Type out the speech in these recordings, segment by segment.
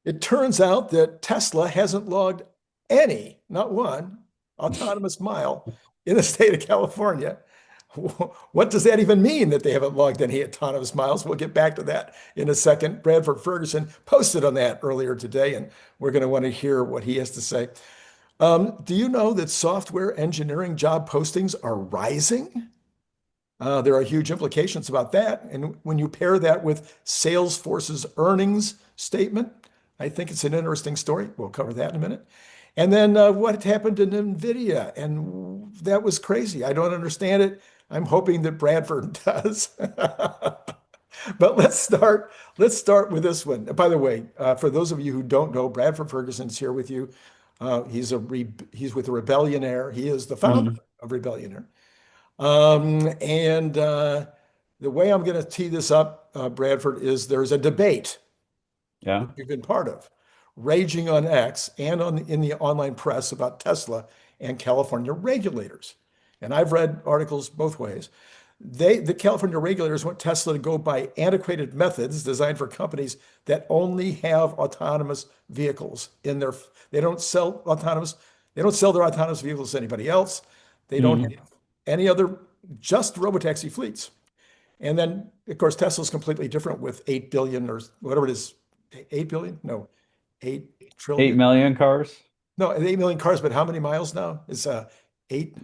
It turns out that Tesla hasn't logged any, not one, autonomous mile in the state of California. What does that even mean that they haven't logged any autonomous miles? We'll get back to that in a second. Bradford Ferguson posted on that earlier today, and we're going to want to hear what he has to say. Do you know that software engineering job postings are rising? There are huge implications about that. And when you pair that with Salesforce's earnings statement, I think it's an interesting story. We'll cover that in a minute. And then what happened to Nvidia? And that was crazy. I don't understand it. I'm hoping that Bradford does. But let's start with this one. By the way, for those of you who don't know, Bradford Ferguson's here with you. He's with Rebellionaire. He is the founder Mhm. of Rebellionaire. And the way I'm going to tee this up, Bradford, is there's a debate that Yeah. you've been part of, raging on X and in the online press about Tesla and California regulators. And I've read articles both ways. The California regulators want Tesla to go by antiquated methods designed for companies that only have autonomous vehicles in their. They don't sell autonomous. They don't sell their autonomous vehicles to anybody else. They don't Mhm. have any other, just robotaxi fleets. And then, of course, Tesla's completely different with 8 billion or whatever it is. 8 billion? No, 8 8 trillion. million cars, No, 8 million cars, but how many miles now? It's eight,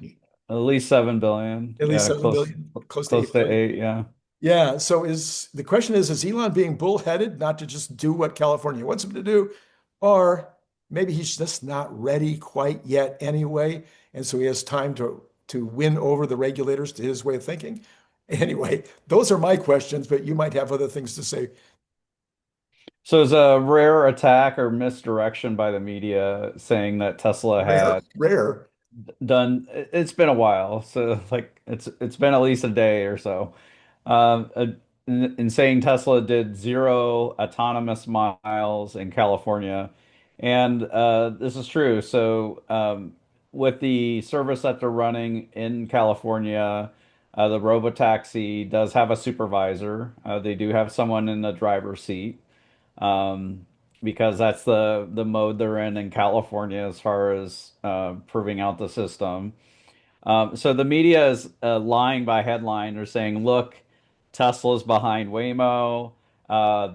at least 7 billion. at least Yeah, 7 close billion, close to close 8 to billion. 8. Yeah. Yeah. So the question is Elon being bullheaded not to just do what California wants him to do, or maybe he's just not ready quite yet anyway, and so he has time to win over the regulators to his way of thinking. Anyway, those are my questions, but you might have other things to say. So it's a rare attack or misdirection by the media saying that Tesla Rare, had rare. it's been a while. So like it's been at least a day or so. Um, uh, in saying Tesla did zero autonomous miles in California. And this is true. So, with the service that they're running in California, the Robotaxi does have a supervisor. They do have someone in the driver's seat, um, because that's the mode they're in California as far as proving out the system. So the media is lying by headline. They're saying, look, Tesla's behind Waymo.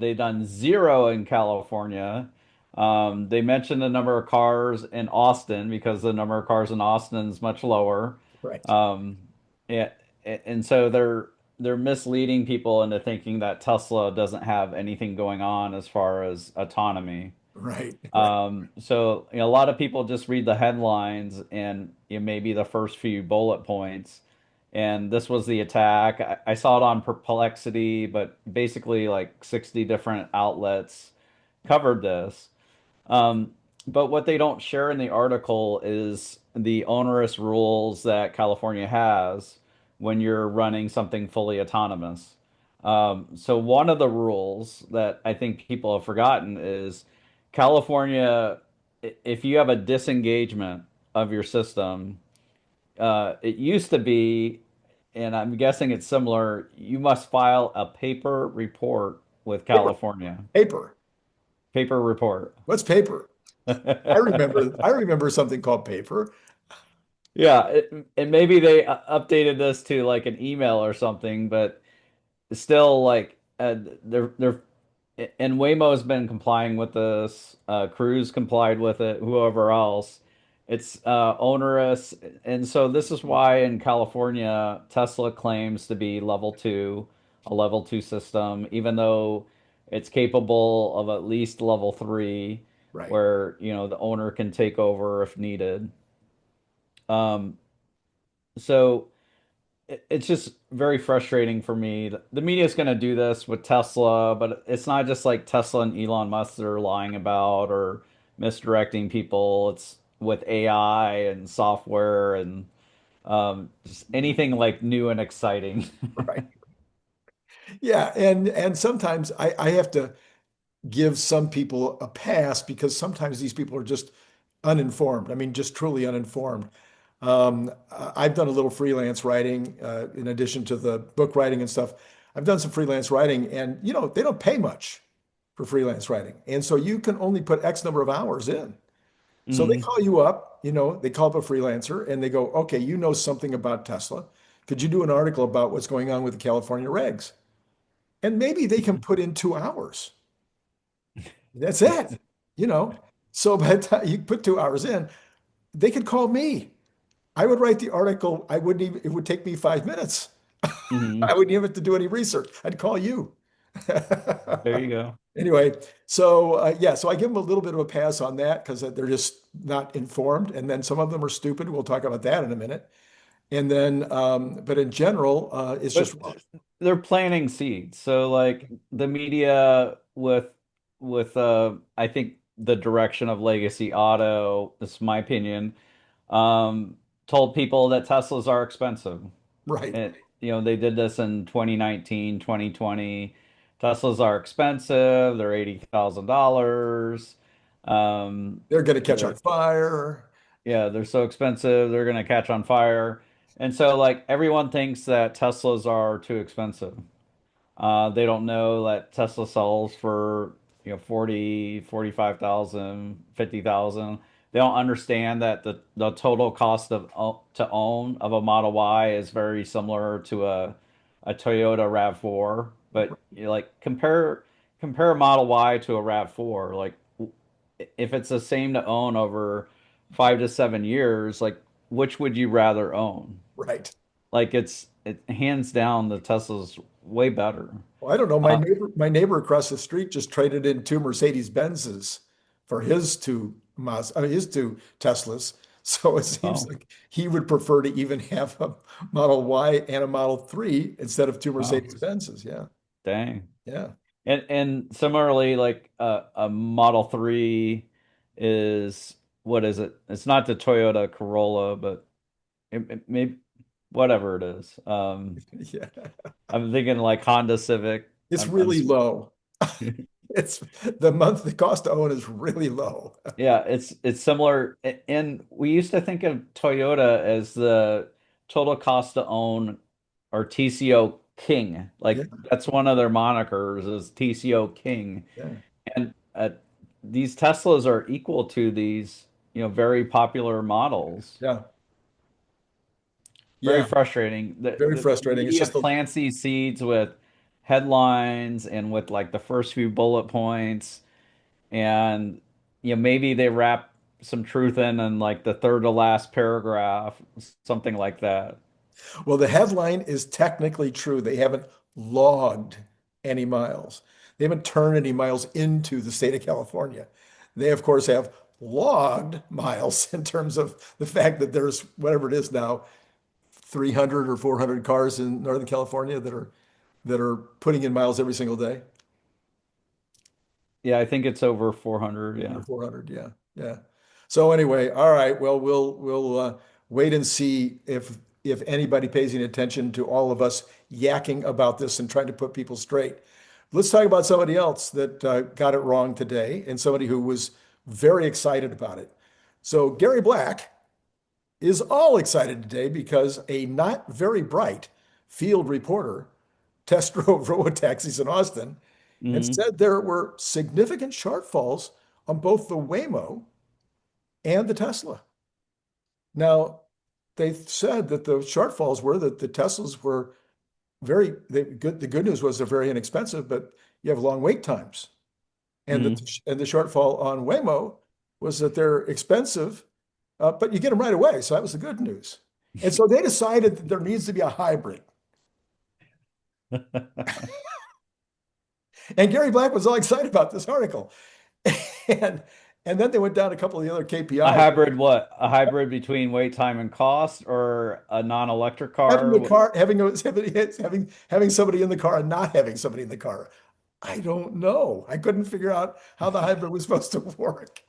They've done zero in California. They mentioned the number of cars in Austin because the number of cars in Austin is much lower. Right, Um, yeah, and so they're misleading people into thinking that Tesla doesn't have anything going on as far as autonomy. right, right. So a lot of people just read the headlines and maybe the first few bullet points. And this was the attack. I saw it on Perplexity, but basically like 60 different outlets covered this. Um, but what they don't share in the article is the onerous rules that California has when you're running something fully autonomous. So one of the rules that I think people have forgotten is California, if you have a disengagement of your system, it used to be, and I'm guessing it's similar, you must file a paper report with Paper, California. paper. Paper report. What's paper? I remember something called paper. Yeah, and maybe they updated this to like an email or something, but still, like they're and Waymo's been complying with this. Cruise complied with it. Whoever else, it's onerous, and so this is why in California Tesla claims to be a level two system, even though it's capable of at least level three, Right. where the owner can take over if needed. Um, so it's just very frustrating for me. The media is going to do this with Tesla, but it's not just like Tesla and Elon Musk that are lying about or misdirecting people. It's with AI and software and just anything like new and exciting. Right. Yeah, and sometimes I have to give some people a pass because sometimes these people are just uninformed. I mean, just truly uninformed. I've done a little freelance writing in addition to the book writing and stuff. I've done some freelance writing, and they don't pay much. for freelance writing. And so you can only put X number of hours in. So they Hmm. call you up, they call up a freelancer and they go, okay, you know something about Tesla. Could you do an article about what's going on with the California regs? And maybe they can put in 2 hours. That's it, you know. So by the time you put 2 hours in, they could call me. I would write the article. I wouldn't even, it would take me 5 minutes. Hmm. I wouldn't even have to do any research. I'd call you. There you go. Anyway, so yeah, so I give them a little bit of a pass on that because they're just not informed. And then some of them are stupid. We'll talk about that in a minute. And then, but in general, it's just But wrong. they're planting seeds. So like the media with I think the direction of legacy auto, this is my opinion, um, told people that Teslas are expensive. Right. And they did this in 2019, 2020. Teslas are expensive. They're $80,000. They're going to catch on They're fire. Yeah, they're so expensive, they're gonna catch on fire. And so like everyone thinks that Teslas are too expensive. They don't know that Tesla sells for, 40, 45,000, 50,000. They don't understand that the total cost to own of a Model Y is very similar to a Toyota RAV4. But like compare a Model Y to a RAV4. Like if it's the same to own over 5 to 7 years, like which would you rather own? Right. Like it hands down the Tesla's way better. Well, I don't know. My Uh, neighbor across the street just traded in two Mercedes Benzes for his two Teslas. So it seems oh, like he would prefer to even have a Model Y and a Model 3 instead of two wow, Mercedes Benzes. Yeah. dang. Yeah. And similarly, like a Model 3 is what is it? It's not the Toyota Corolla, but it may whatever it is. Yeah. I'm thinking like Honda Civic. It's I'm really low. It's the cost to own is really low. Yeah, it's similar. And we used to think of Toyota as the total cost to own or TCO king. Yeah. Like that's one of their monikers is TCO king. Yeah. And these Teslas are equal to these, very popular models. Yeah. Very Yeah. frustrating. Very The frustrating. It's media just the plants these seeds with headlines and with like the first few bullet points and maybe they wrap some truth in like the third to last paragraph, something like that. Well, the headline is technically true. They haven't logged any miles. They haven't turned any miles into the state of California. They, of course, have logged miles in terms of the fact that there's whatever it is now, 300 or 400 cars in Northern California that are putting in miles every single day. Yeah, I think it's over 400. Over Yeah. 400, yeah, yeah. So anyway, all right. Well, we'll wait and see if anybody pays any attention to all of us yakking about this and trying to put people straight. Let's talk about somebody else that got it wrong today and somebody who was very excited about it. So Gary Black is all excited today because a not very bright field reporter test drove robo taxis in Austin and Hmm. said there were significant shortfalls on both the Waymo and the Tesla. Now, they said that the shortfalls were that the Teslas were the good news was they're very inexpensive, but you have long wait times. And Hmm. the shortfall on Waymo was that they're expensive, but you get them right away. So that was the good news. And so they decided that there needs to be a hybrid. And Gary Black was all excited about this article. And and then they went down a couple of the other A KPIs. hybrid what? A hybrid between wait time and cost or a non-electric Having car? the car, having somebody in the car and not having somebody in the car. I don't know. I couldn't figure out how the hybrid was supposed to work.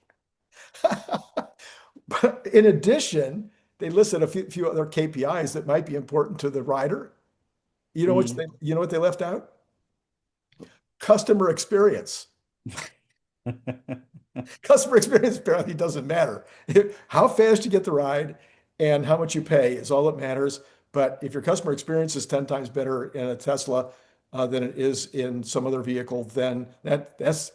But in addition, they listed a few other KPIs that might be important to the rider. Mhm. You know what they left out? Customer experience. Customer experience apparently doesn't matter. How fast you get the ride and how much you pay is all that matters. But if your customer experience is 10 times better in a Tesla, than it is in some other vehicle, then that's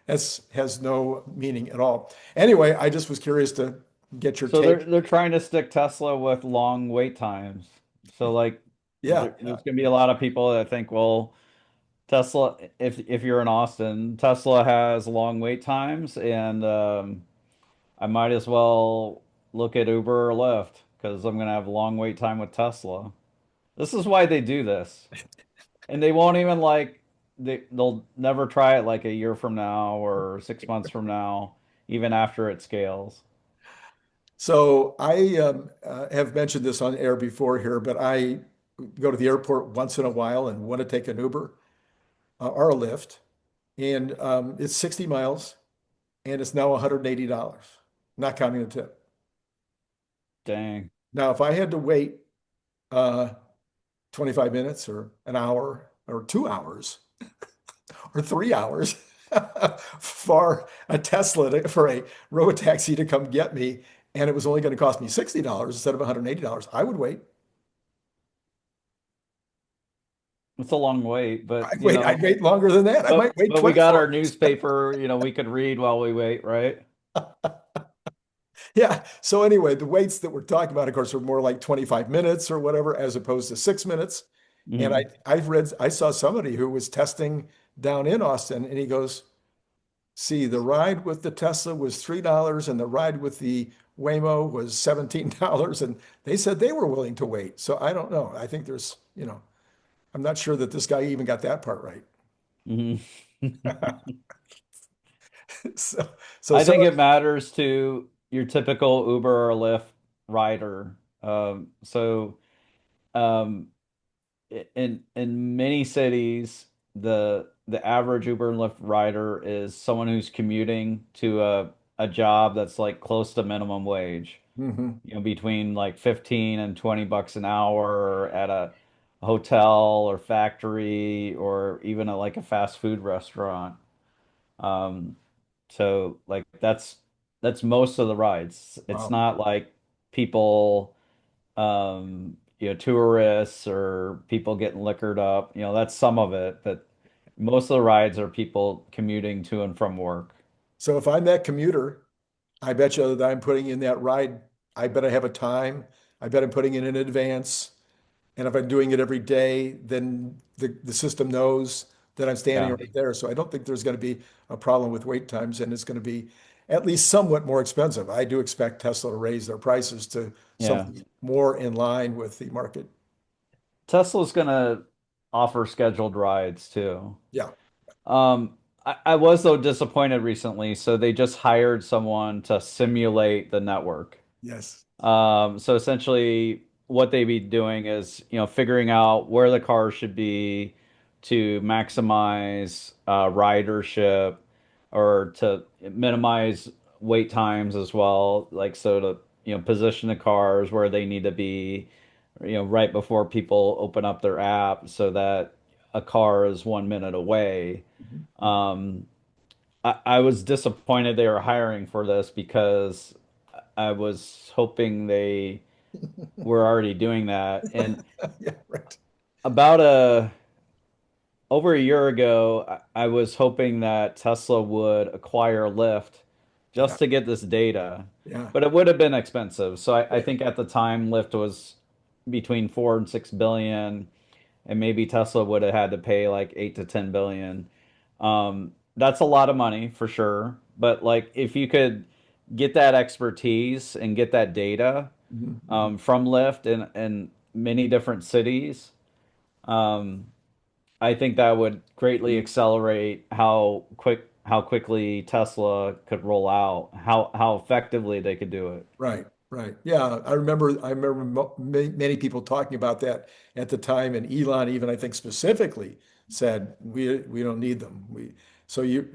has no meaning at all. Anyway, I just was curious to get your So they're take. they're trying to stick Tesla with long wait times. So like Yeah, there's going to be a lot of people that think, well, Tesla, if you're in Austin, Tesla has long wait times, and I might as well look at Uber or Lyft because I'm going to have a long wait time with Tesla. This is why they do this. And they won't even like they'll never try it like a year from now or 6 months from now, even after it scales. so I have mentioned this on air before here, but I go to the airport once in a while and want to take an Uber or a Lyft, and it's 60 miles and it's now $180, not counting the tip. Dang. Now, if I had to wait uh, 25 minutes or an hour or 2 hours or 3 hours for a for a robotaxi to come get me, and it was only going to cost me $60 instead of $180, I would wait. It's a long wait, but I'd wait. I'd wait longer than that. I but might wait but we got 24. our newspaper, we could read while we wait, right? Yeah. So anyway, the waits that we're talking about, of course, are more like 25 minutes or whatever, as opposed to 6 minutes. And Hmm. I saw somebody who was testing down in Austin, and he goes, see, the ride with the Tesla was $3 and the ride with the Waymo was $17. And they said they were willing to wait. So I don't know. I think I'm not sure that this guy even got that part right. Hmm. So, so I some, think it matters to your typical Uber or Lyft rider. So um, in many cities, the average Uber and Lyft rider is someone who's commuting to a job that's like close to minimum wage. mhm. Between like 15 and 20 bucks an hour at a hotel or factory or even like a fast food restaurant. Um, so like that's most of the rides. It's Wow. not like people tourists or people getting liquored up. That's some of it, but most of the rides are people commuting to and from work. So if I'm that commuter, I bet you that I'm putting in that ride. I bet I have a time. I bet I'm putting it in advance. And if I'm doing it every day, then the system knows that I'm standing Yeah. right there. So I don't think there's going to be a problem with wait times, and it's going to be at least somewhat more expensive. I do expect Tesla to raise their prices to Yeah. something more in line with the market. Tesla's gonna offer scheduled rides too. Yeah. I was though disappointed recently, so they just hired someone to simulate the network. Yes. So essentially, what they be doing is, figuring out where the cars should be to maximize ridership or to minimize wait times as well. Like, so to, position the cars where they need to be, right before people open up their app so that a car is 1 minute away. Mhm. Um, I was disappointed they were hiring for this because I was hoping they were already doing that. And Yeah, right. about over a year ago, I was hoping that Tesla would acquire Lyft Yeah. just to get this data, Yeah. but it would have been expensive. So I Right. think at the time Lyft was between 4 and 6 billion, and maybe Tesla would have had to pay like 8 to 10 billion. That's a lot of money for sure. But like if you could get that expertise and get that data Mhm, mhm. from Lyft in many different cities, um, I think that would greatly accelerate how quickly Tesla could roll out, how effectively they could do it. Right, right. Yeah, I remember many people talking about that at the time, and Elon even I think specifically said we don't need them.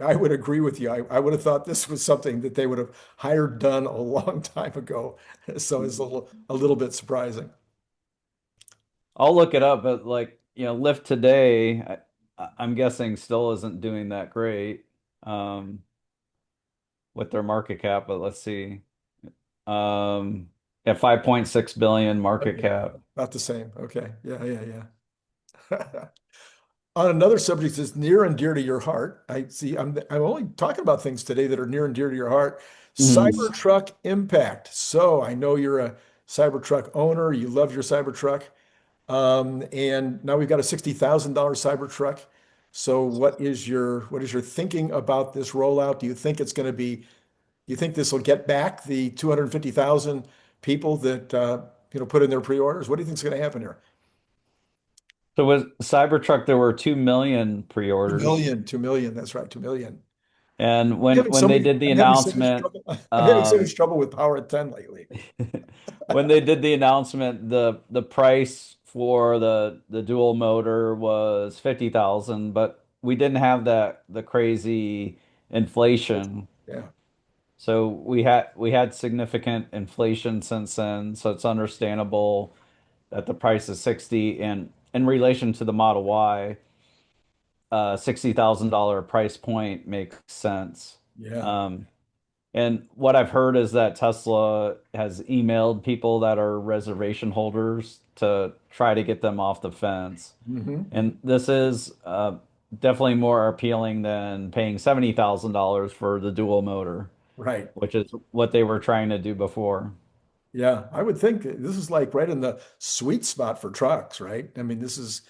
I would agree with you. I would have thought this was something that they would have hired done a long time ago. So it's a little bit surprising. I'll look it up, but like, Lyft today, I'm guessing still isn't doing that great um, with their market cap, but let's see. Um, at 5.6 billion market Okay, cap. about the same. Okay. Yeah, yeah, yeah. On another subject that's near and dear to your heart, I see I'm only talking about things today that are near and dear to your heart. Mhm. Cybertruck impact. So I know you're a Cybertruck owner. You love your Cybertruck. And now we've got a $60,000 Cybertruck. So what is your thinking about this rollout? Do you think it's going to be, do you think this will get back the 250,000 people that put in their pre-orders? What do you think is going to happen here? So with Cybertruck, there were 2 million 2 pre-orders. million, 2 million. That's right, 2 million. And I'm having when so they many, did the I'm having so much announcement, trouble. I'm having so um, much trouble with Power at 10 lately. when they did the announcement, the price for the dual motor was 50,000, but we didn't have the crazy inflation. Yeah. So we had significant inflation since then, so it's understandable that the price is 60, and in relation to the Model Y, $60,000 price point makes sense. Yeah. Um, and what I've heard is that Tesla has emailed people that are reservation holders to try to get them off the fence. Hmm. And this is definitely more appealing than paying $70,000 for the dual motor, Right. which is what they were trying to do before. Yeah. I would think this is like right in the sweet spot for trucks, right? I mean, this is,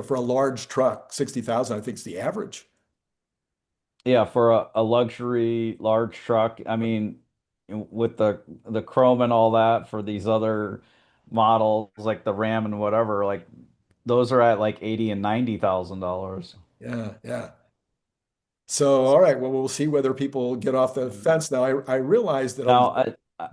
for a large truck, 60,000, I think is the average. Yeah, for a luxury large truck, I mean, with the chrome and all that for these other models like the Ram and whatever, like those are at like 80 and $90,000. Yeah. Yeah. So, all right. Well, we'll see whether people get off the fence. Now, I realize that Now,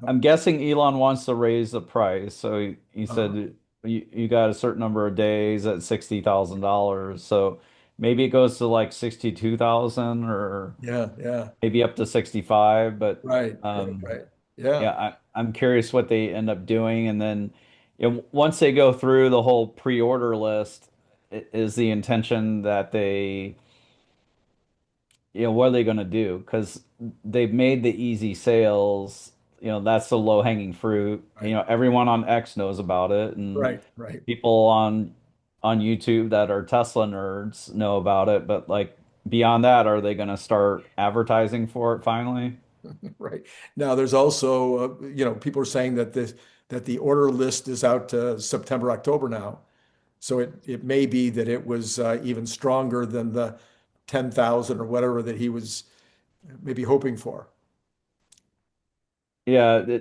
I'm guessing Elon wants to raise the price. So he uh, said you got a certain number of days at $60,000. So maybe it goes to like 62,000 or yeah. Yeah. maybe up to 65, but Right. Right. Right. Yeah. yeah, I'm curious what they end up doing. And then once they go through the whole pre-order list, is the intention that they, what are they going to do? Because they've made the easy sales, that's the low-hanging fruit. Right. Everyone on X knows about it, and Right. Right. people on YouTube that are Tesla nerds know about it. But like beyond that, are they going to start advertising for it finally? Right. Now, there's also, people are saying that the order list is out to September, October now. So it may be that it was even stronger than the 10,000 or whatever that he was maybe hoping for. Yeah,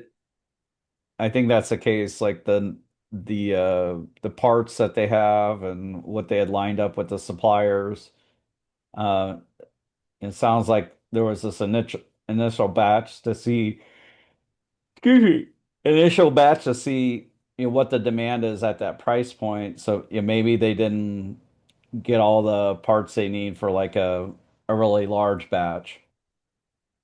I think that's the case. Like the parts that they have and what they had lined up with the suppliers. Uh, it sounds like there was this initial batch to see, excuse me, initial batch to see what the demand is at that price point. So maybe they didn't get all the parts they need for like a really large batch.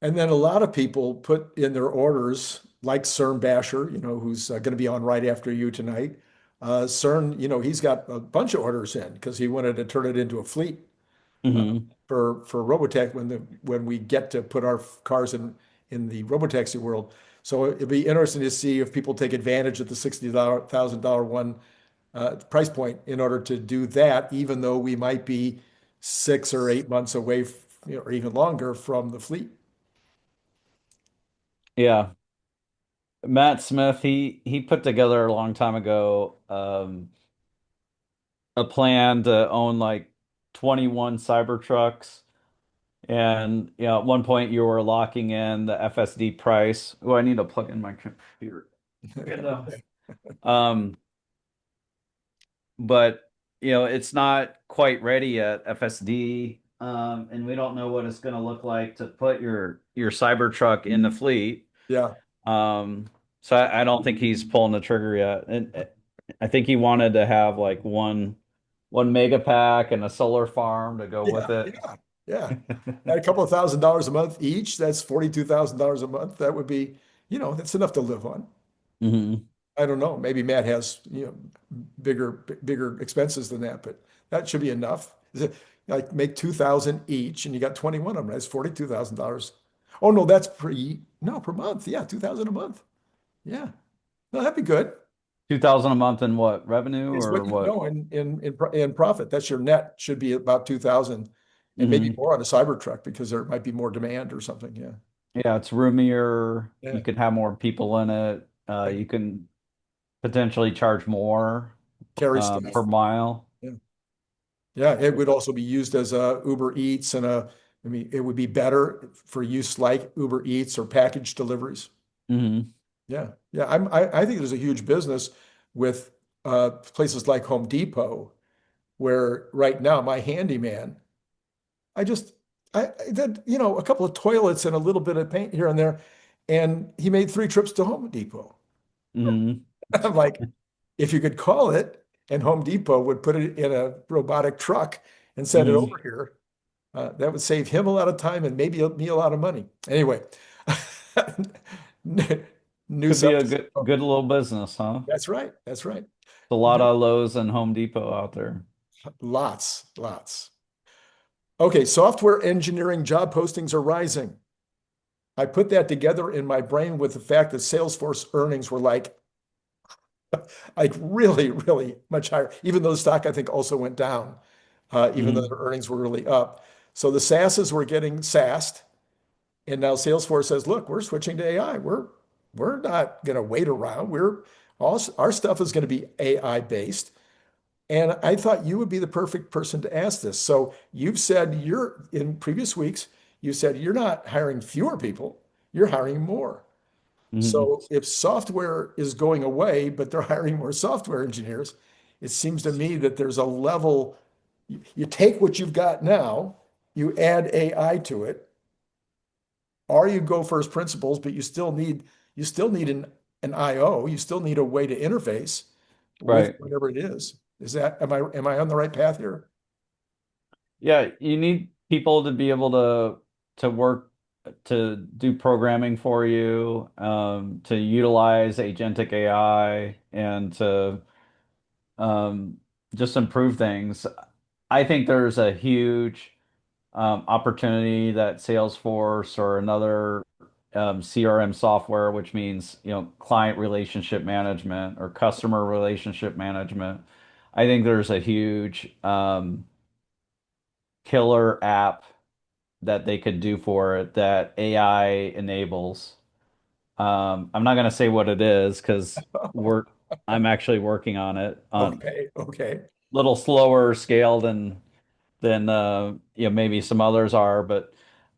And then a lot of people put in their orders, like Cern Basher, who's going to be on right after you tonight. Cern, he's got a bunch of orders in because he wanted to turn it into a fleet Hmm. for Robotech when we get to put our cars in the Robotaxi world. So it'd be interesting to see if people take advantage of the $60,000 one price point in order to do that, even though we might be 6 or 8 months away, or even longer from the fleet. Yeah. Matt Smith, he put together a long time ago, a plan to own like 21 Cybertrucks. And at one point you were locking in the FSD price. Oh, I need to plug in my computer. And, um, but it's not quite ready yet, FSD. And we don't know what it's going to look like to put your Cybertruck in the fleet. Yeah. Um, so I don't think he's pulling the trigger yet. And I think he wanted to have like one mega pack and a solar farm to go with Yeah. it. Yeah. Yeah. At a couple of $1,000s a month each, that's $42,000 a month. That would be, that's enough to live on. Hmm. I don't know. Maybe Matt has, bigger expenses than that, but that should be enough. Is it like make 2,000 each and you got 21 of them? That's $42,000. Oh no, that's per month. Yeah, 2,000 a month. Yeah. No, that'd be good. 2,000 a month in what, revenue Is or what you what? know in profit. That's your net should be about 2,000 and maybe Hmm. more on a Cybertruck because there might be more demand or something. Yeah. Yeah, it's roomier. You Yeah. can have more people in it. Yeah. You can potentially charge more Carry stuff. per mile. Yeah. Yeah. It would also be used as a Uber Eats and I mean, it would be better for use like Uber Eats or package deliveries. Hmm. Yeah. Yeah. I think there's a huge business with places like Home Depot, where right now my handyman, I just, I did, a couple of toilets and a little bit of paint here and there. And he made 3 trips to Home Depot. Hmm. I'm like, if you could call it and Home Depot would put it in a robotic truck and send it Hmm. over here, that would save him a lot of time and maybe me a lot of money. Anyway, new Could be a subject. good little business, huh? That's right. That's right. A lot of Lowe's and Home Depot out there. Lots, lots. Okay, software engineering job postings are rising. I put that together in my brain with the fact that Salesforce earnings were like really, really much higher, even though the stock I think also went down, even though Hmm. their earnings were really up. So the SaaSes were getting SaaSed, and now Salesforce says, "Look, we're switching to AI. We're not going to wait around. We're all our stuff is going to be AI based." And I thought you would be the perfect person to ask this. So you've said you're in previous weeks, you said you're not hiring fewer people, you're hiring more. Hmm. So if software is going away, but they're hiring more software engineers, it seems to me that there's a level, you take what you've got now, you add AI to it, or you go first principles, but you still need an IO, you still need a way to interface with Right. whatever it is. Am I on the right path here? Yeah, you need people to be able to work to do programming for you, to utilize agentic AI and to um, just improve things. I think there's a huge opportunity that Salesforce or another CRM software, which means, client relationship management or customer relationship management. I think there's a huge killer app that they could do for it that AI enables. I'm not going to say what it is because we're I'm actually working on it on Okay, okay. a little slower scale than maybe some others are, but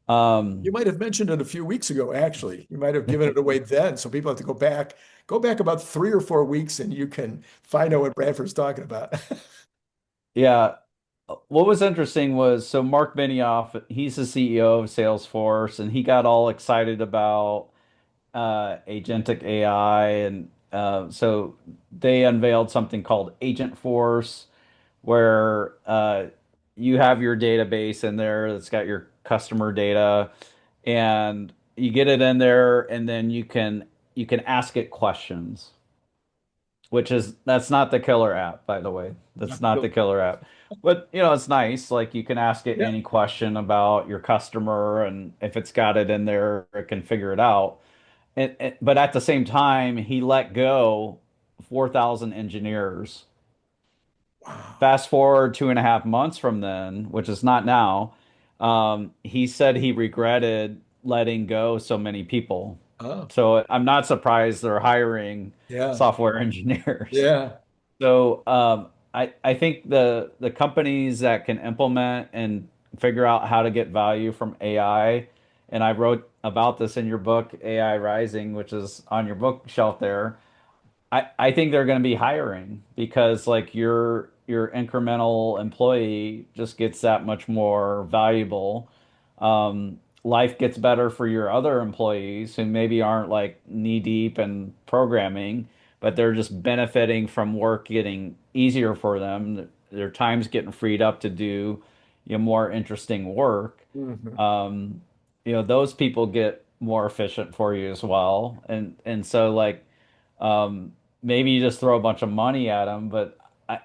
You um, might have mentioned it a few weeks ago, actually. You might have given it away then, so people have to go back about 3 or 4 weeks, and you can find out what Bradford's talking about. yeah. What was interesting was so Mark Benioff, he's the CEO of Salesforce, and he got all excited about agentic AI, and so they unveiled something called Agent Force, where you have your database in there that's got your customer data, and you get it in there, and then you can ask it questions, which is that's not the killer app, by the way. That's not the killer app. But it's nice. Like you can ask it Yeah. any question about your customer, and if it's got it in there, it can figure it out. But at the same time, he let go 4,000 engineers. Wow. Fast forward 2.5 months from then, which is not now, he said he regretted letting go so many people. Oh, So I'm not surprised they're hiring yeah. software engineers. Yeah. So I think the companies that can implement and figure out how to get value from AI, and I wrote about this in your book, AI Rising, which is on your bookshelf there. I think they're going to be hiring because like your incremental employee just gets that much more valuable. Life gets better for your other employees who maybe aren't like knee deep in programming, but they're just benefiting from work getting easier for them. Their time's getting freed up to do, more interesting work. Mhm. Um, those people get more efficient for you as well. And so like maybe you just throw a bunch of money at them, but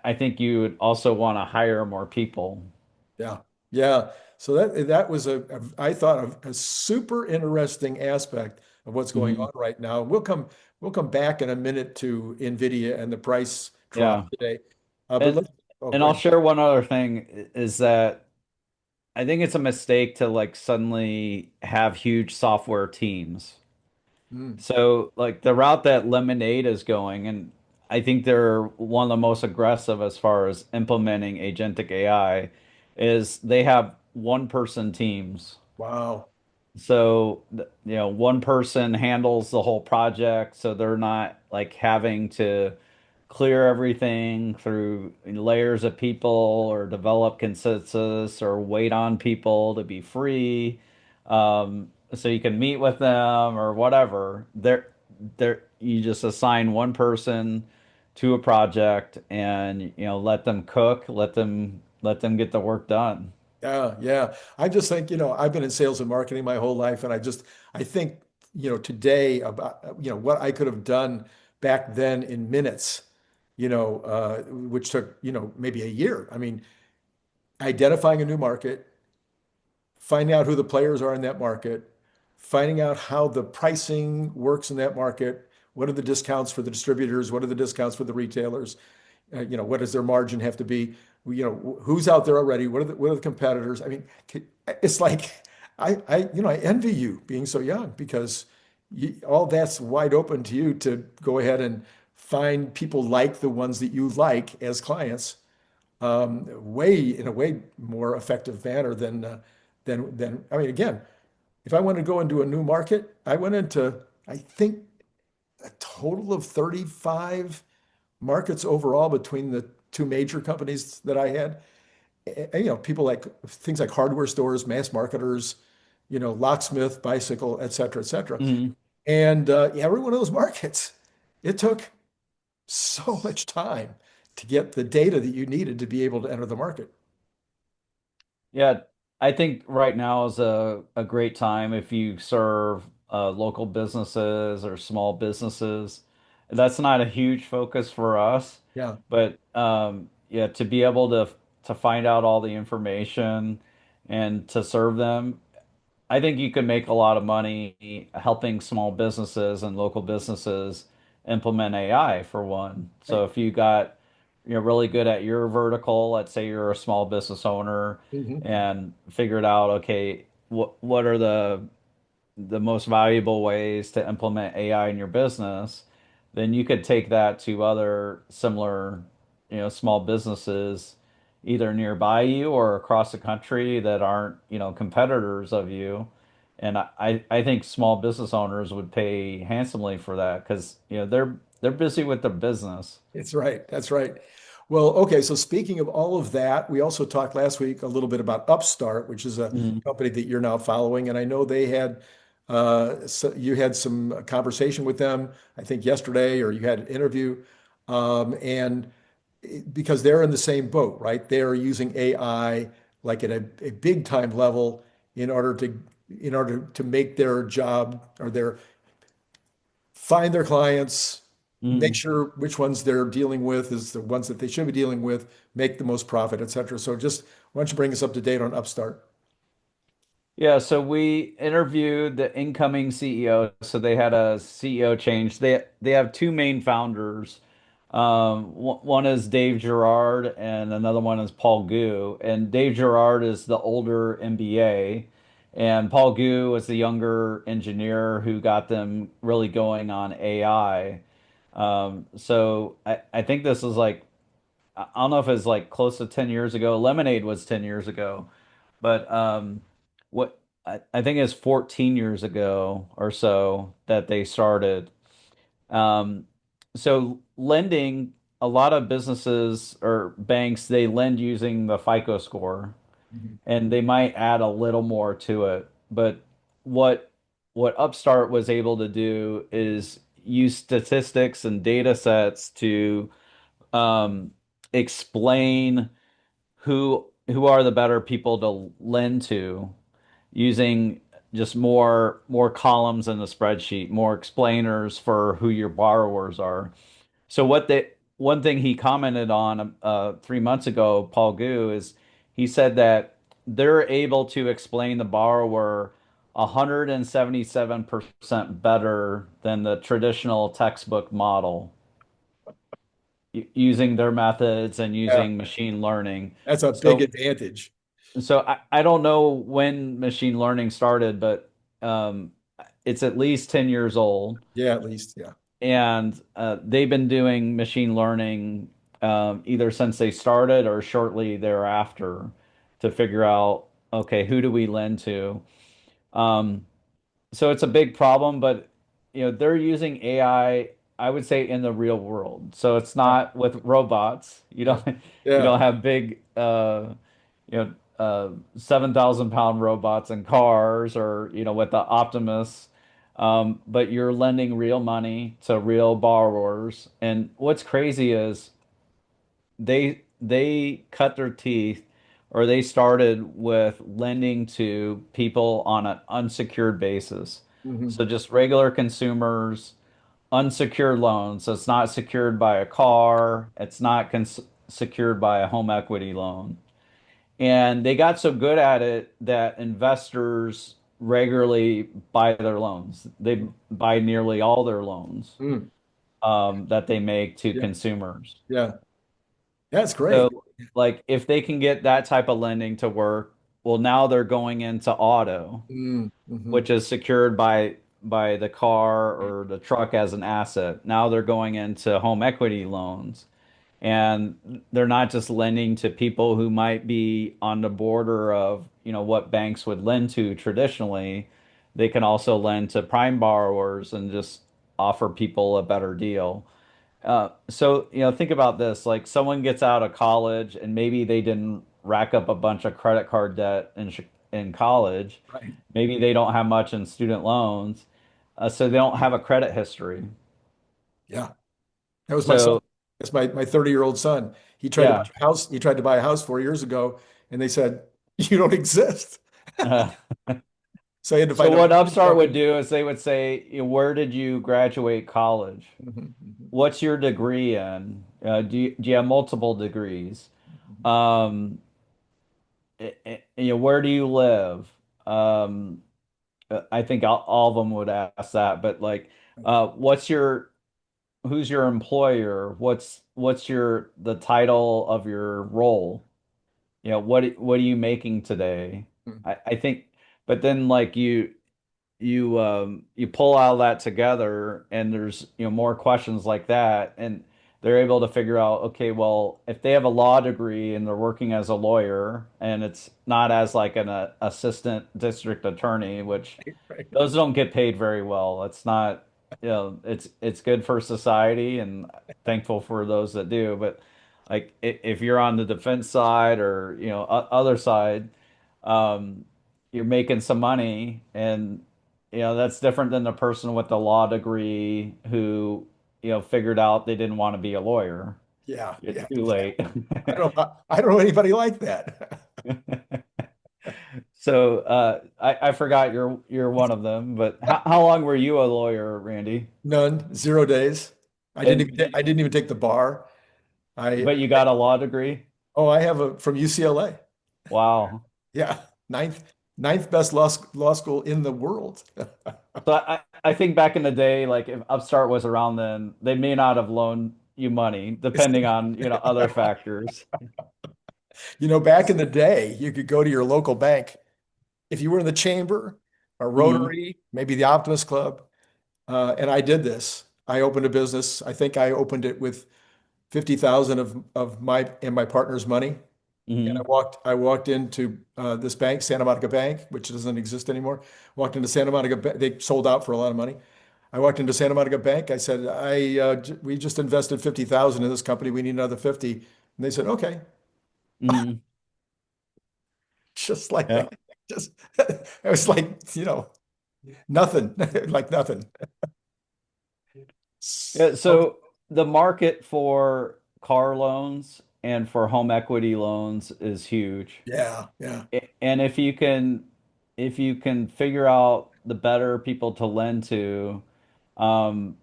I think you would also want to hire more people. Yeah. Yeah. So that was I thought a super interesting aspect of what's going Hmm. on right now. We'll come back in a minute to Nvidia and the price Yeah. drop today. But And let's oh and go I'll ahead. share one other thing is that I think it's a mistake to like suddenly have huge software teams. Mm, So like the route that Lemonade is going, and I think they're one of the most aggressive as far as implementing agentic AI, is they have one person teams. wow. So, one person handles the whole project, so they're not like having to clear everything through layers of people or develop consensus or wait on people to be free. So you can meet with them or whatever. You just assign one person to a project and let them cook, let them get the work done. Yeah, yeah. I just think, I've been in sales and marketing my whole life, and I think, today about, what I could have done back then in minutes, which took, maybe a year. I mean, identifying a new market, finding out who the players are in that market, finding out how the pricing works in that market, what are the discounts for the distributors, what are the discounts for the retailers, what does their margin have to be? Who's out there already? What are the competitors? I mean, it's like I envy you being so young because all that's wide open to you to go ahead and find people like the ones that you like as clients, in a way more effective manner than I mean, again, if I want to go into a new market, I went into I think a total of 35 markets overall between the two major companies that I had. And, people like things like hardware stores, mass marketers, locksmith, bicycle, et cetera, et cetera. Mhm. And yeah, every one of those markets, it took so much time to get the data that you needed to be able to enter the market. Yeah, I think right now is a great time if you serve local businesses or small businesses. That's not a huge focus for us, Yeah. but yeah, to be able to find out all the information and to serve them, I think you could make a lot of money helping small businesses and local businesses implement AI for one. So Right. if you got, really good at your vertical, let's say you're a small business owner Mhm. and figured out, okay, what are the most valuable ways to implement AI in your business, then you could take that to other similar, small businesses either nearby you or across the country that aren't, competitors of you. And I think small business owners would pay handsomely for that because, they're busy with their business. It's right. That's right. Well, okay. So speaking of all of that, we also talked last week a little bit about Upstart, which is a Mhm. company that you're now following. And I know so you had some conversation with them, I think yesterday, or you had an interview. And because they're in the same boat, right? They are using AI like at a big time level in order to make their job or their find their clients, make Mhm. sure which ones they're dealing with is the ones that they should be dealing with, make the most profit, et cetera. So just why don't you bring us up to date on Upstart? Yeah, so we interviewed the incoming CEO. So they had a CEO change. They have two main founders. One is Dave Gerard, and another one is Paul Gu. And Dave Gerard is the older MBA, and Paul Gu was the younger engineer who got them really going on AI. So I think this is like I don't know if it's like close to 10 years ago. Lemonade was 10 years ago. But what I think it's 14 years ago or so that they started. Um, so lending, a lot of businesses or banks, they lend using the FICO score, Mhm. and they might add a little more to it. But what what Upstart was able to do is use statistics and data sets to um, explain who are the better people to lend to using just more columns in the spreadsheet, more explainers for who your borrowers are. So one thing he commented on 3 months ago, Paul Gu, is he said that they're able to explain the borrower 177% better than the traditional textbook model using their methods and Yeah, using machine learning. that's a big So, advantage. I don't know when machine learning started, but um, it's at least 10 years old. Yeah, at least. Yeah. And they've been doing machine learning either since they started or shortly thereafter to figure out, okay, who do we lend to? Um, so it's a big problem, but they're using AI, I would say, in the real world. So it's Yeah. not with robots. You Yeah. don't you Yeah. don't have big 7,000 pound robots in cars or with the Optimus. But you're lending real money to real borrowers. And what's crazy is they cut their teeth or they started with lending to people on an unsecured basis. Hmm. So just regular consumers, unsecured loans. So it's not secured by a car, it's not secured by a home equity loan. And they got so good at it that investors regularly buy their loans. They buy nearly all their loans Mm. that they make to Yeah. consumers. Yeah. That's great. So, like, if they can get that type of lending to work, well, now they're going into auto, Hmm. which is secured by the car or the truck as an asset. Now they're going into home equity loans, and they're not just lending to people who might be on the border of, what banks would lend to traditionally. They can also lend to prime borrowers and just offer people a better deal. So, think about this. Like someone gets out of college and maybe they didn't rack up a bunch of credit card debt in college. Right. Maybe they don't have much in student loans. So they don't have a credit history. Yeah. That was my son. So, That's my 30-year-old son. He tried to buy yeah. a house. He tried to buy a house 4 years ago, and they said, "You don't exist." So he had to So find a what mortgage Upstart would company. do is they would say, where did you graduate college? Mhm, mhm, What's your degree in? Do you have multiple degrees? mhm. Um, where do you live? Um, I think all of them would ask that, but like, who's your employer? What's the title of your role? What are you making today? Mhm. I think, but then like you pull all that together and there's more questions like that and they're able to figure out, okay, well, if they have a law degree and they're working as a lawyer and it's not as like an assistant district attorney, which Right. those don't get paid very well. It's not, it's good for society and thankful for those that do, but like if you're on the defense side or other side, um you're making some money and that's different than the person with the law degree who figured out they didn't want to be a lawyer. Yeah. It's Yeah. too late. I don't know anybody like that. So I forgot you're one of them, but how long were you a lawyer, Randy? None. 0 days. And I didn't even take the bar. I but you got a law degree? I have a from UCLA. Wow. Yeah. Ninth best law school in the world. So I think back in the day, like if Upstart was around then, they may not have loaned you money, depending on, other factors. Back in the day, you could go to your local bank if you were in the chamber, a Hmm. Rotary, maybe the Optimist Club. And I did this. I opened a business. I think I opened it with 50,000 of my partner's money. And Hmm. I walked into this bank, Santa Monica Bank, which doesn't exist anymore. Walked into Santa Monica. They sold out for a lot of money. I walked into Santa Monica Bank. I said, we just invested 50,000 in this company. We need another 50. And they said, okay, Hmm. just like Yeah. that. Just it was like, nothing, like nothing. Yeah, Oh, so the market for car loans and for home equity loans is huge. yeah, yeah, And if you can figure out the better people to lend to, um,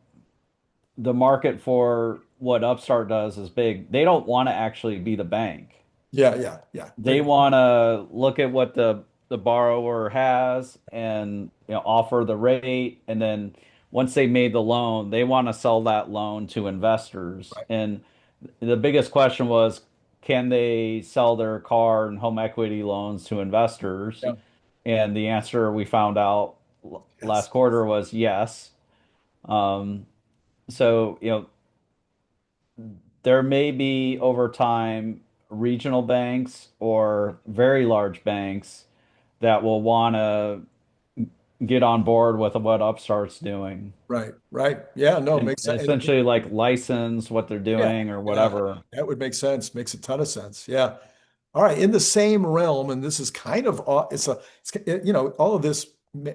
the market for what Upstart does is big. They don't want to actually be the bank. Yeah, yeah, yeah. They want to look at what the borrower has and offer the rate, and then once they made the loan, they want to sell that loan to investors. Right. And the biggest question was, can they sell their car and home equity loans to investors? Yeah. And the answer we found out Yes. last quarter was yes. Um, so, there may be over time regional banks or very large banks that will want to get on board with what Upstart's doing Right. Right. Yeah. No, and makes sense. essentially like license what they're Yeah. doing or Yeah. whatever. That would make sense. Makes a ton of sense. Yeah. All right. In the same realm, and this is kind of all of this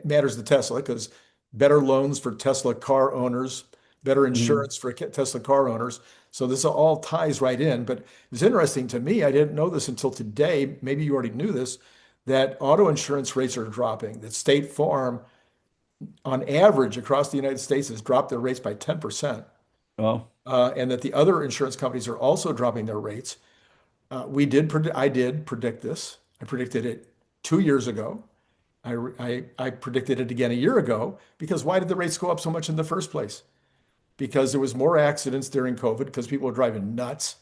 matters to Tesla because better loans for Tesla car owners, better Mhm. insurance for Tesla car owners. So this all ties right in. But it's interesting to me. I didn't know this until today. Maybe you already knew this, that auto insurance rates are dropping. That State Farm, on average, across the United States, has dropped their rates by 10%. Well, And that the other insurance companies are also dropping their rates. I did predict this. I predicted it 2 years ago. I predicted it again a year ago because why did the rates go up so much in the first place? Because there was more accidents during COVID because people were driving nuts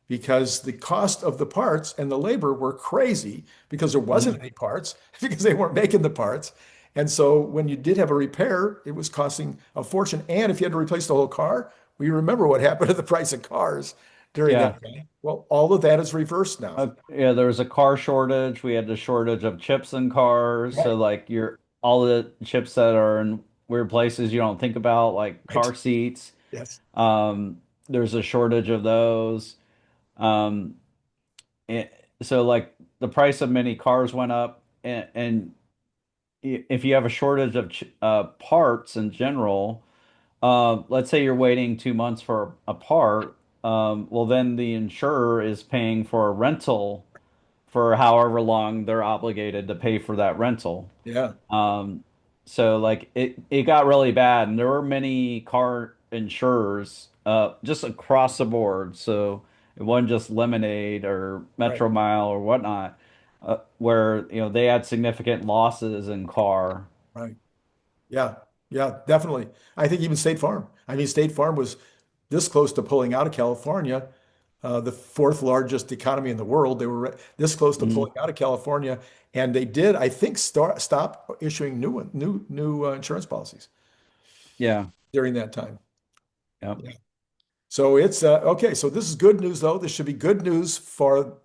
because the cost of the parts and the labor were crazy because there wasn't mhm. any parts because they weren't making the parts. And so when you did have a repair, it was costing a fortune. And if you had to replace the whole car, we remember what happened to the price of cars during Yeah. that time. Well, all of that is reversed now. Yeah, there was a car shortage. We had a shortage of chips in cars. So Right. like your all the chips that are in weird places you don't think about, like Right. car seats. Yes. There's a shortage of those. Um, it, so like the price of many cars went up, and if you have a shortage of parts in general, let's say you're waiting 2 months for a part, well then the insurer is paying for a rental for however long they're obligated to pay for that rental. Yeah. Um, so like it got really bad, and there were many car insurers just across the board. So it wasn't just Lemonade or Right. Metro Mile or whatnot, where they had significant losses in car. Right. Yeah. Yeah, definitely. I think even State Farm. I mean, State Farm was this close to pulling out of California, the fourth largest economy in the world. They were this close to Mhm. pulling out of California, and they did, I think, stop issuing new insurance policies Yeah. during that time. Yep. Yeah. So it's okay. So this is good news, though. This should be good news for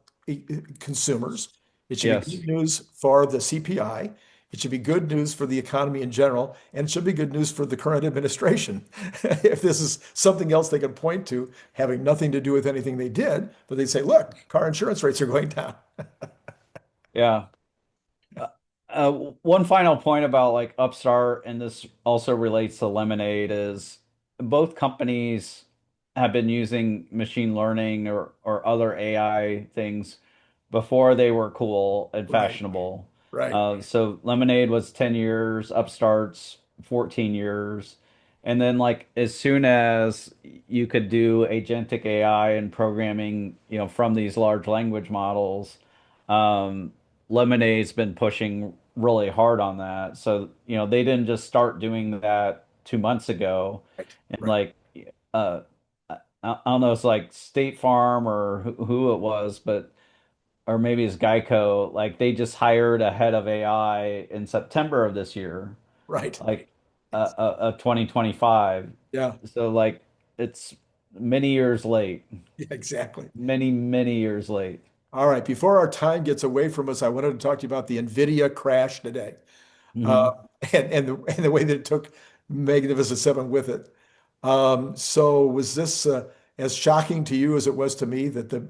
consumers. It should be Yes. good news for the CPI. It should be good news for the economy in general, and it should be good news for the current administration. If this is something else they can point to, having nothing to do with anything they did, but they say, look, car insurance rates are going down. Yeah. Uh, one final point about like Upstart, and this also relates to Lemonade, is both companies have been using machine learning or other AI things before they were cool and Right, fashionable. right, So Lemonade was 10 years, Upstart's 14 years. And then like as soon as you could do agentic AI and programming, from these large language models, um, Lemonade's been pushing really hard on that. So, they didn't just start doing that 2 months ago. right, And right, like, I don't know, it's like State Farm or who it was, but or maybe it's Geico. Like they just hired a head of AI in September of this year, right. like 2025. Yeah, So like it's many years late, yeah, exactly. many, many years late. All right, before our time gets away from us, I wanted to talk to you about the Nvidia crash today. uh, Hmm. and the way that it took Magnificent Seven with it. So was this as shocking to you as it was to me that the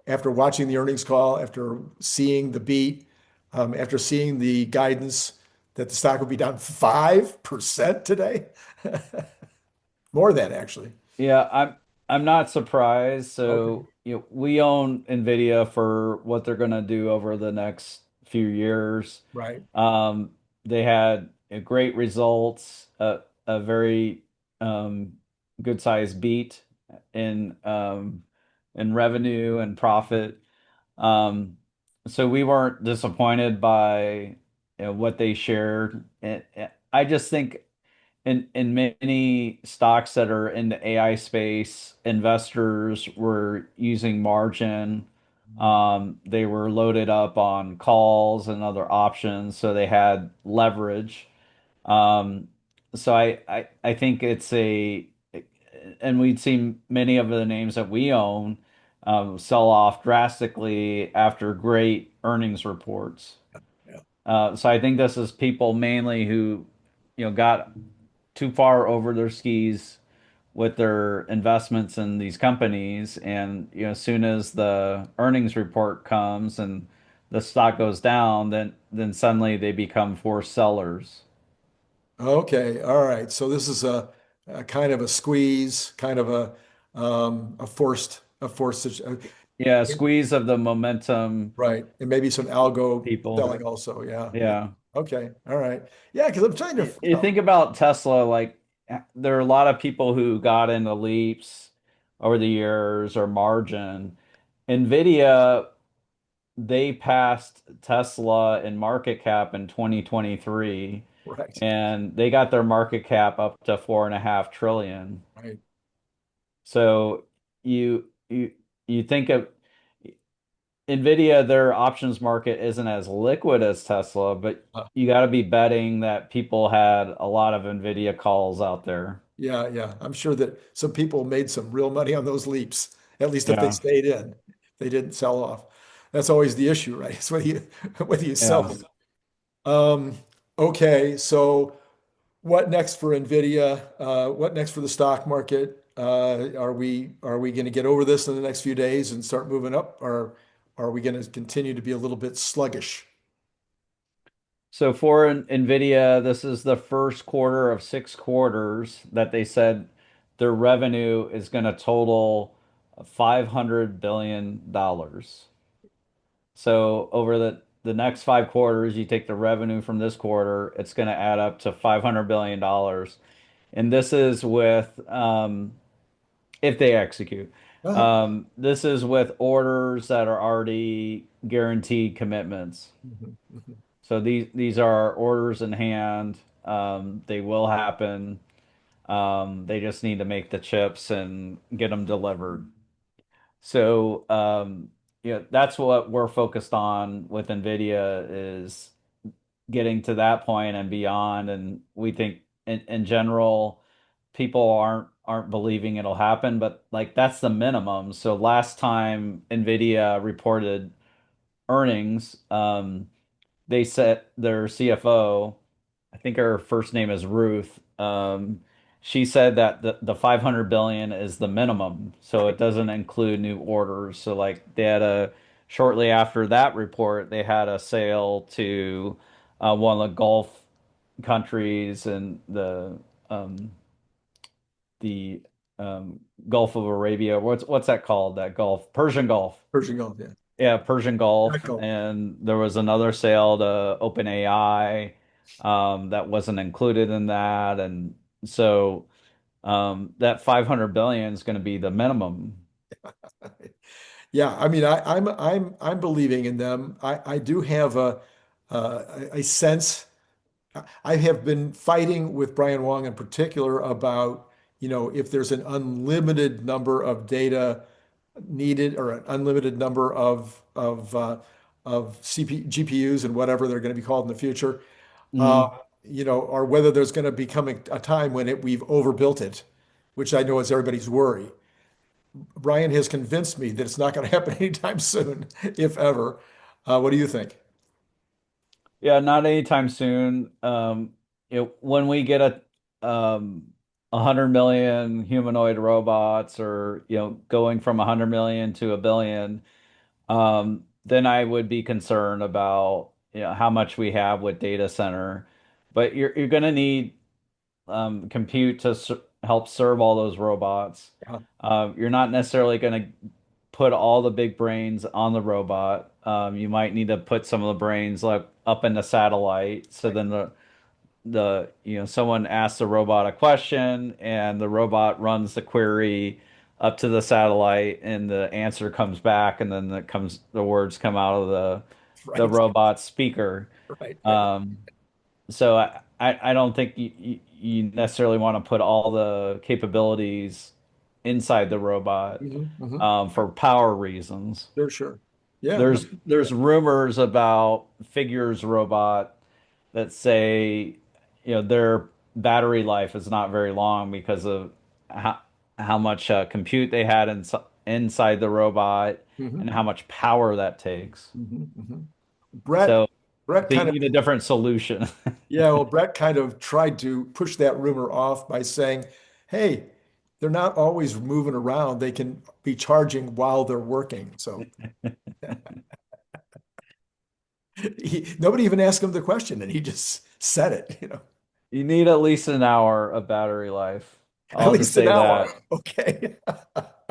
after watching the earnings call, after seeing the beat, after seeing the guidance that the stock would be down 5% today? More than actually. Yeah, I'm not surprised. Okay. So, we own Nvidia for what they're gonna do over the next few years. Right. Um, they had great results, a very good size beat in revenue and profit. Um, so we weren't disappointed by what they shared. I just think in many stocks that are in the AI space, investors were using margin. They were loaded up on calls and other options, so they had leverage. Um, so I think it's and we'd seen many of the names that we own sell off drastically after great earnings reports. Yeah. So I think this is people mainly who, got too far over their skis with their investments in these companies, and as soon as the earnings report comes and the stock goes down, then suddenly they become forced sellers. Okay. All right. So this is a kind of a squeeze, kind of a forced Yeah, squeeze of the momentum right. And maybe some algo people. selling also. Yeah. Yeah. Yeah. Okay. All right. Yeah. Because I'm trying to, You think about Tesla, like there are a lot of people who got into leaps over the years or margin. Nvidia, they passed Tesla in market cap in 2023, right. and they got their market cap up to 4.5 trillion. Right. So you think of Nvidia, their options market isn't as liquid as Tesla, but Uh, you got to be betting that people had a lot of Nvidia calls out there. yeah. Yeah. I'm sure that some people made some real money on those leaps, at least if they Yeah. stayed in, they didn't sell off. That's always the issue, right? It's whether you Yeah. sell. Um, okay. So what next for Nvidia? What next for the stock market? Are we going to get over this in the next few days and start moving up, or are we going to continue to be a little bit sluggish? So for Nvidia, this is the first quarter of 6 quarters that they said their revenue is going to total $500 billion. So over the next 5 quarters, you take the revenue from this quarter, it's going to add up to $500 billion. And this is with if they execute. Ah, This is with orders that are already guaranteed commitments. mhm, mhm. So these are orders in hand. They will happen. They just need to make the chips and get them delivered. So that's what we're focused on with NVIDIA is getting to that point and beyond. And we think in general, people aren't believing it'll happen, but like that's the minimum. So last time NVIDIA reported earnings, they set their CFO, I think her first name is Ruth. She said that the 500 billion is the minimum, so it doesn't include new orders. So like they had a shortly after that report, they had a sale to one of the Gulf countries and um, the Gulf of Arabia. What's that called? That Gulf, Persian Gulf. Pershing Gulf, yeah. Yeah, Persian Gulf, Echo. and there was another sale to OpenAI that wasn't included in that, and so that 500 billion is going to be the minimum. Yeah, I mean, I'm believing in them. I do have a sense. I have been fighting with Brian Wang in particular about, if there's an unlimited number of data needed or an unlimited number of GPUs and whatever they're going to be called in the future, uh, Mhm. or whether there's going to become a time when we've overbuilt it, which I know is everybody's worry. Brian has convinced me that it's not going to happen anytime soon, if ever. What do you think? Yeah, not anytime soon. When we get 100 million humanoid robots, or going from 100 million to a billion, then I would be concerned about how much we have with data center. But you're going to need compute to help serve all those robots. Yeah, You're not necessarily going to put all the big brains on the robot. You might need to put some of the brains like up in the satellite. So right. then someone asks the robot a question and the robot runs the query up to the satellite and the answer comes back and then the words come out of the Right. robot speaker. Right. Right. Um, so I don't think you necessarily want to put all the capabilities inside the robot Hmm. for power reasons. Sure. Sure. Yeah. No. There's rumors about Figure's robot that say, their battery life is not very long because of how how much compute they had inside the robot and how Hmm. much power that takes. Hmm. So, Brett, Brett so you kind of, need a different solution. yeah, well, Brett kind of tried to push that rumor off by saying, hey, they're not always moving around. They can be charging while they're working. So nobody even asked him the question and he just said it. You need at least an hour of battery life. At I'll just least an say hour. that. Okay.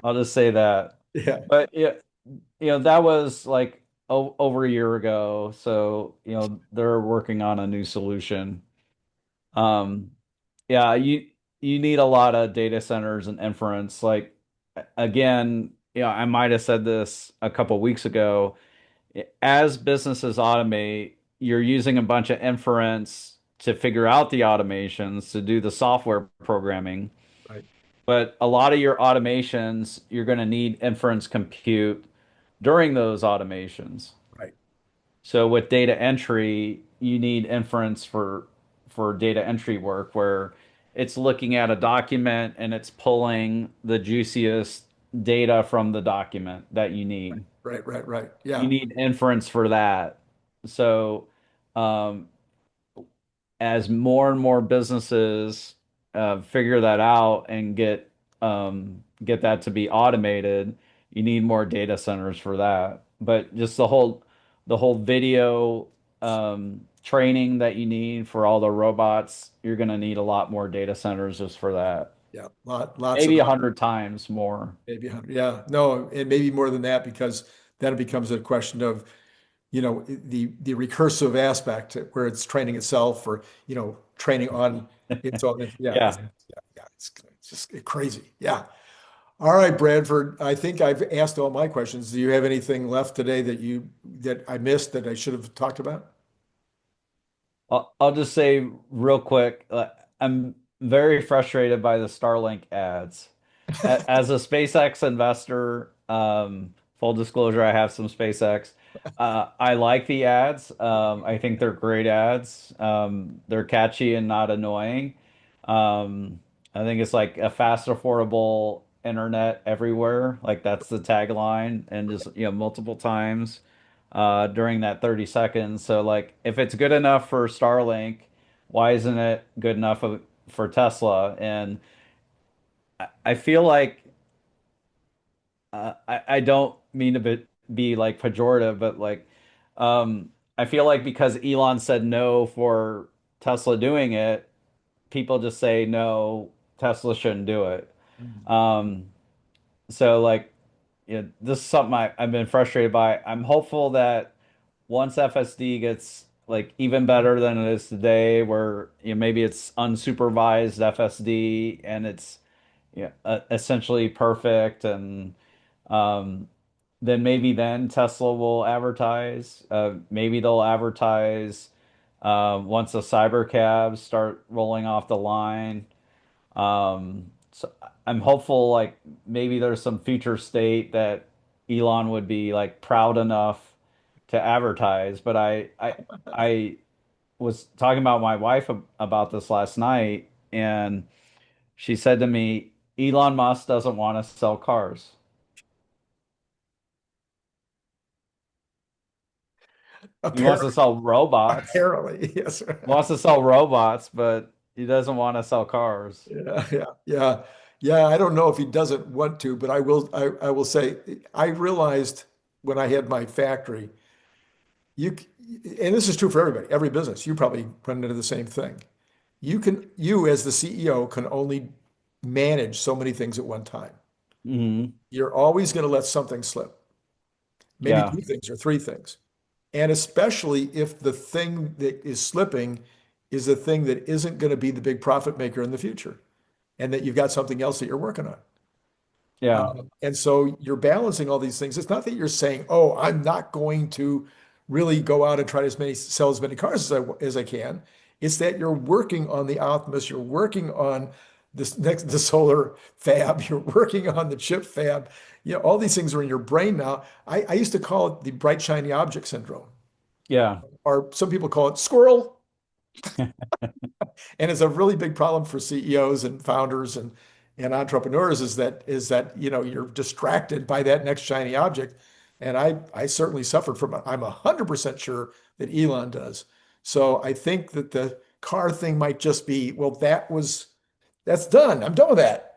I'll just say that. Yeah. But yeah, that was like over a year ago. So, they're working on a new solution. Um, yeah, you need a lot of data centers and inference. Like again, I might have said this a couple weeks ago. As businesses automate, you're using a bunch of inference to figure out the automations, to do the software programming. Right. But a lot of your automations, you're going to need inference compute during those automations. Right. So with data entry, you need inference for data entry work where it's looking at a document and it's pulling the juiciest data from the document that you need. Right. Right. Right. You Yeah. need inference for that. So, um, as more and more businesses figure that out and get that to be automated, you need more data centers for that. But just the whole video training that you need for all the robots, you're going to need a lot more data centers just for that. Yeah. Lots of Maybe 100 times more. maybe 100. Yeah. No, and maybe more than that because then it becomes a question of, the recursive aspect where it's training itself or, training on its own. Yeah. Yeah. Yeah. It's just crazy. Yeah. All right, Bradford. I think I've asked all my questions. Do you have anything left today that I missed that I should have talked about? I'll just say real quick, I'm very frustrated by the Starlink ads. As a SpaceX investor, full disclosure, I have some SpaceX. I like the ads. I think they're great ads. They're catchy and not annoying. I think it's like a fast, affordable internet everywhere. Like that's the tagline, and just multiple times during that 30 seconds. So like, if it's good enough for Starlink, why isn't it good enough for Tesla? And I feel like I don't mean to be like pejorative, but like I feel like because Elon said no for Tesla doing it, people just say no, Tesla shouldn't do it. Mhm. Um, so like, this is something I've been frustrated by. I'm hopeful that once FSD gets like even better than it is today, where maybe it's unsupervised FSD and it's essentially perfect and um, then Tesla will advertise. Maybe they'll advertise once the cyber cabs start rolling off the line. So I'm hopeful, like maybe there's some future state that Elon would be like proud enough to advertise. But I was talking about my wife about this last night, and she said to me, Elon Musk doesn't want to sell cars. He wants to Apparently, sell robots. apparently, yes. He wants to sell robots, but he doesn't want to sell cars. Yeah, yeah, yeah, yeah. I don't know if he doesn't want to, but I will say I realized when I had my factory, you and this is true for everybody, every business. You probably run into the same thing. You as the CEO can only manage so many things at one time. Hmm. You're always going to let something slip, maybe Yeah. two things or three things. And especially if the thing that is slipping is a thing that isn't going to be the big profit maker in the future and that you've got something else that you're working on. Yeah. And so you're balancing all these things. It's not that you're saying, "Oh, I'm not going to really go out and try to sell as many cars as I can." It's that you're working on the Optimus, you're working on the solar fab, you're working on the chip fab. All these things are in your brain now. I used to call it the bright shiny object syndrome, Yeah. or some people call it squirrel. And it's a really big problem for CEOs and founders and entrepreneurs is that you're distracted by that next shiny object. And I certainly suffered from it. I'm 100% sure that Elon does. So I think that the car thing might just be, well, that's done. I'm done with that.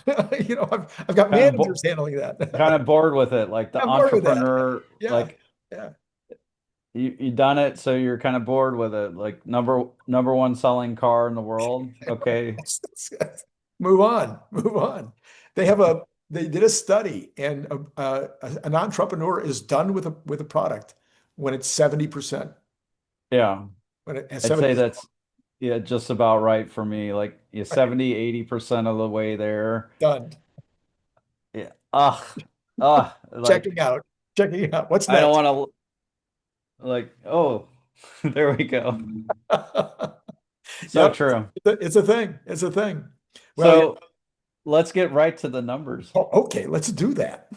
I've got Kind of bo managers handling kind that. of bored with it. Like the I'm bored with that. entrepreneur, Yeah. like Yeah. you done it, so you're kind of bored with it. Like number one selling car in the world. Okay. Move on, move on. They did a study, and an entrepreneur is done with a product when it's 70%, Yeah. when it has I'd say 70 that's yeah, just about right for me. Like yeah, 70-80% of the way there. done. Yeah. Like Checking out, checking out. What's I don't next? want to like, oh, there we go. So Yep, true. it's a thing. It's a thing. Well, yeah. So let's get right to the numbers. Oh, okay, let's do that.